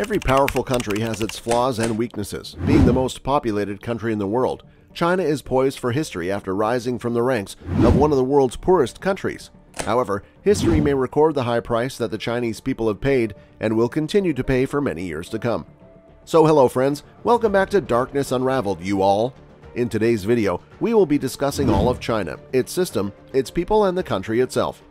Every powerful country has its flaws and weaknesses. Being the most populated country in the world, China is poised for history after rising from the ranks of one of the world's poorest countries. However, history may record the high price that the Chinese people have paid and will continue to pay for many years to come. So hello friends, welcome back to Darkness Unraveled, you all. In today's video, we will be discussing all of China, its system, its people, and the country itself.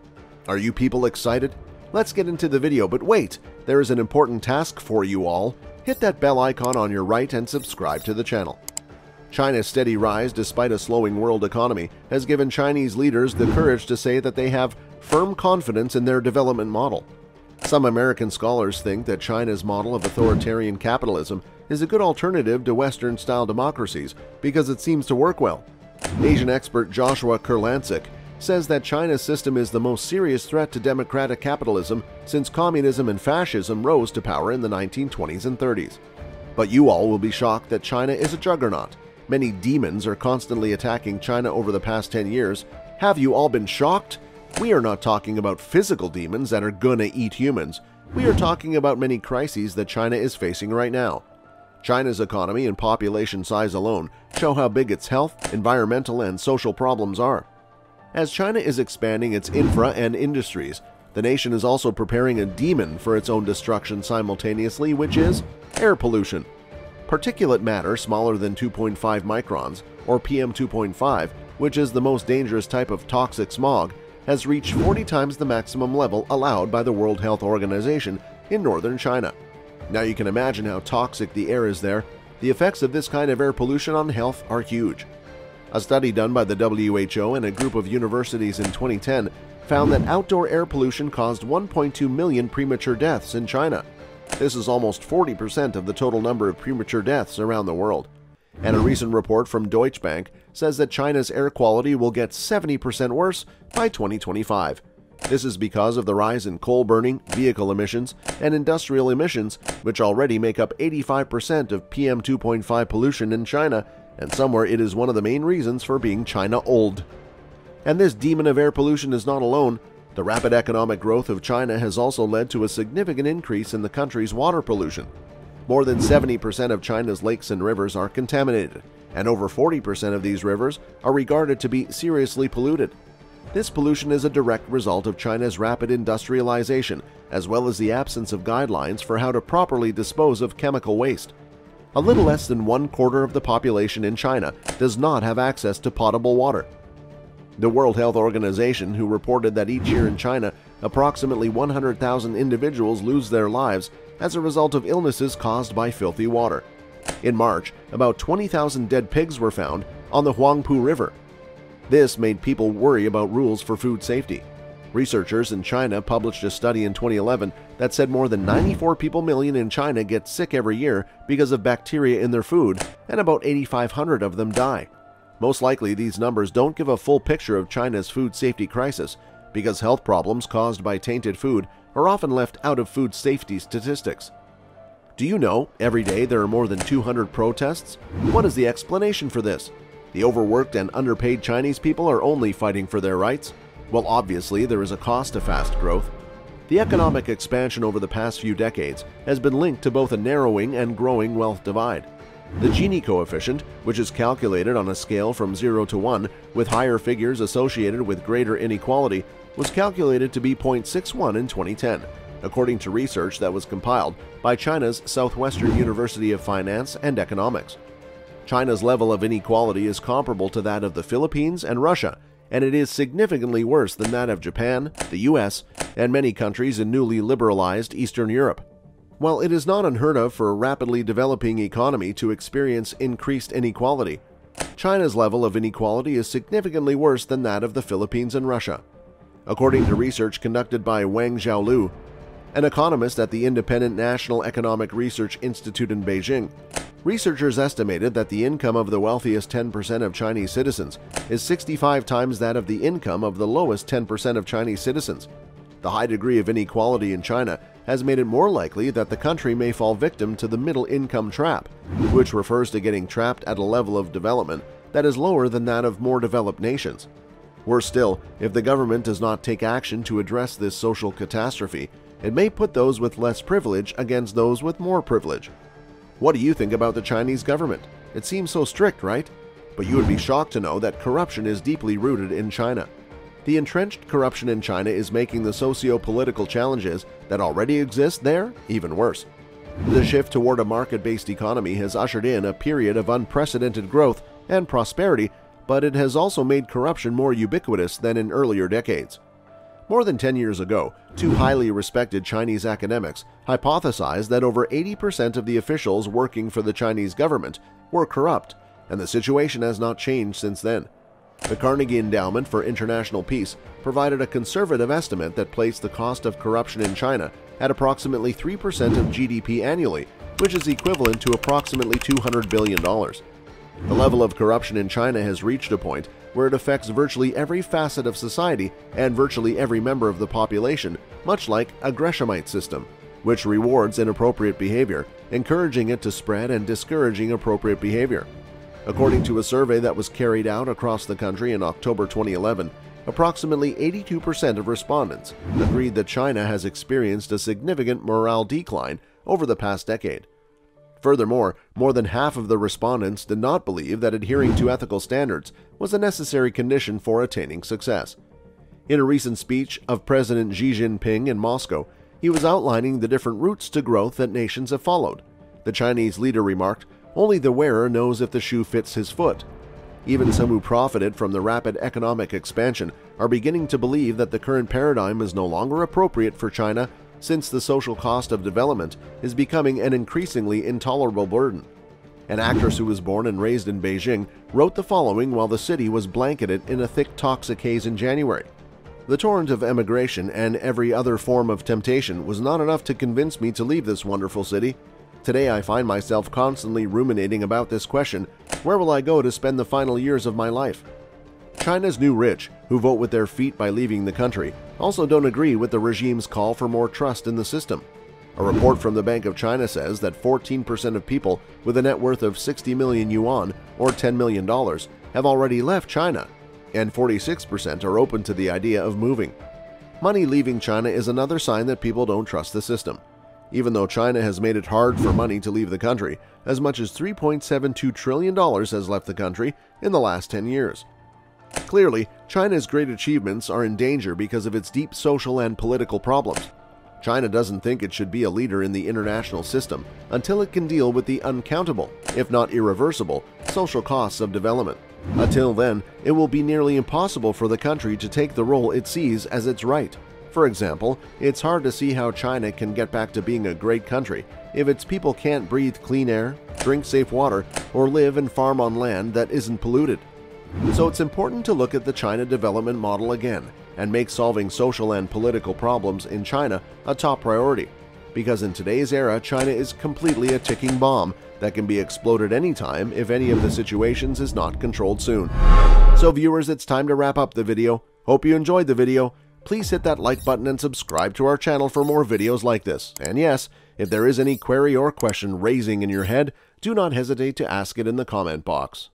Are you people excited? Let's get into the video, but wait, there is an important task for you all. Hit that bell icon on your right and subscribe to the channel. China's steady rise despite a slowing world economy has given Chinese leaders the courage to say that they have firm confidence in their development model. Some American scholars think that China's model of authoritarian capitalism is a good alternative to Western-style democracies because it seems to work well. Asian expert Joshua Kurlansik says that China's system is the most serious threat to democratic capitalism since communism and fascism rose to power in the 1920s and 30s. But you all will be shocked that China is a juggernaut. Many demons are constantly attacking China over the past 10 years. Have you all been shocked? We are not talking about physical demons that are gonna eat humans. We are talking about many crises that China is facing right now. China's economy and population size alone show how big its health, environmental, and social problems are. As China is expanding its infra and industries, the nation is also preparing a demon for its own destruction simultaneously, which is air pollution. Particulate matter smaller than 2.5 microns, or PM 2.5, which is the most dangerous type of toxic smog, has reached 40 times the maximum level allowed by the World Health Organization in northern China. Now you can imagine how toxic the air is there. The effects of this kind of air pollution on health are huge. A study done by the WHO and a group of universities in 2010 found that outdoor air pollution caused 1.2 million premature deaths in China. This is almost 40% of the total number of premature deaths around the world. And a recent report from Deutsche Bank says that China's air quality will get 70% worse by 2025. This is because of the rise in coal burning, vehicle emissions, and industrial emissions, which already make up 85% of PM 2.5 pollution in China, and somewhere it is one of the main reasons for being China old. And this demon of air pollution is not alone. The rapid economic growth of China has also led to a significant increase in the country's water pollution. More than 70% of China's lakes and rivers are contaminated, and over 40% of these rivers are regarded to be seriously polluted. This pollution is a direct result of China's rapid industrialization, as well as the absence of guidelines for how to properly dispose of chemical waste. A little less than 1/4 of the population in China does not have access to potable water. The World Health Organization, who reported that each year in China, approximately 100,000 individuals lose their lives as a result of illnesses caused by filthy water. In March, about 20,000 dead pigs were found on the Huangpu River. This made people worry about rules for food safety. Researchers in China published a study in 2011 that said more than 94 people million in China get sick every year because of bacteria in their food, and about 8,500 of them die. Most likely, these numbers don't give a full picture of China's food safety crisis, because health problems caused by tainted food are often left out of food safety statistics. Do you know, every day there are more than 200 protests? What is the explanation for this? The overworked and underpaid Chinese people are only fighting for their rights? Well, obviously, there is a cost to fast growth. The economic expansion over the past few decades has been linked to both a narrowing and growing wealth divide. The Gini coefficient, which is calculated on a scale from 0 to 1 with higher figures associated with greater inequality, was calculated to be 0.61 in 2010, according to research that was compiled by China's Southwestern University of Finance and Economics. China's level of inequality is comparable to that of the Philippines and Russia, and it is significantly worse than that of Japan, the US, and many countries in newly liberalized Eastern Europe. While it is not unheard of for a rapidly developing economy to experience increased inequality, China's level of inequality is significantly worse than that of the Philippines and Russia. According to research conducted by Wang Xiaolu, an economist at the Independent National Economic Research Institute in Beijing, researchers estimated that the income of the wealthiest 10% of Chinese citizens is 65 times that of the income of the lowest 10% of Chinese citizens. The high degree of inequality in China has made it more likely that the country may fall victim to the middle-income trap, which refers to getting trapped at a level of development that is lower than that of more developed nations. Worse still, if the government does not take action to address this social catastrophe, It may put those with less privilege against those with more privilege. What do you think about the Chinese government? It seems so strict, right? But you would be shocked to know that corruption is deeply rooted in China. The entrenched corruption in China is making the socio-political challenges that already exist there even worse. The shift toward a market-based economy has ushered in a period of unprecedented growth and prosperity, but it has also made corruption more ubiquitous than in earlier decades. More than 10 years ago, two highly respected Chinese academics hypothesized that over 80% of the officials working for the Chinese government were corrupt, and the situation has not changed since then. The Carnegie Endowment for International Peace provided a conservative estimate that placed the cost of corruption in China at approximately 3% of GDP annually, which is equivalent to approximately $200 billion. The level of corruption in China has reached a point where it affects virtually every facet of society and virtually every member of the population, much like a Greshamite system, which rewards inappropriate behavior, encouraging it to spread and discouraging appropriate behavior. According to a survey that was carried out across the country in October 2011, approximately 82% of respondents agreed that China has experienced a significant morale decline over the past decade. Furthermore, more than half of the respondents did not believe that adhering to ethical standards was a necessary condition for attaining success. In a recent speech of President Xi Jinping in Moscow, he was outlining the different routes to growth that nations have followed. The Chinese leader remarked, "Only the wearer knows if the shoe fits his foot." Even some who profited from the rapid economic expansion are beginning to believe that the current paradigm is no longer appropriate for China, since the social cost of development is becoming an increasingly intolerable burden. An actress who was born and raised in Beijing wrote the following while the city was blanketed in a thick toxic haze in January. "The torrent of emigration and every other form of temptation was not enough to convince me to leave this wonderful city. Today I find myself constantly ruminating about this question: where will I go to spend the final years of my life?" China's new rich, who vote with their feet by leaving the country, also don't agree with the regime's call for more trust in the system. A report from the Bank of China says that 14% of people with a net worth of 60 million yuan, or $10 million, have already left China, and 46% are open to the idea of moving. Money leaving China is another sign that people don't trust the system. Even though China has made it hard for money to leave the country, as much as $3.72 trillion has left the country in the last 10 years. Clearly, China's great achievements are in danger because of its deep social and political problems. China doesn't think it should be a leader in the international system until it can deal with the uncountable, if not irreversible, social costs of development. Until then, it will be nearly impossible for the country to take the role it sees as its right. For example, it's hard to see how China can get back to being a great country if its people can't breathe clean air, drink safe water, or live and farm on land that isn't polluted. So it's important to look at the China development model again and make solving social and political problems in China a top priority, because in today's era, China is completely a ticking bomb that can be exploded anytime if any of the situations is not controlled soon. So viewers, it's time to wrap up the video. Hope you enjoyed the video. Please hit that like button and subscribe to our channel for more videos like this. And yes, if there is any query or question raising in your head, do not hesitate to ask it in the comment box.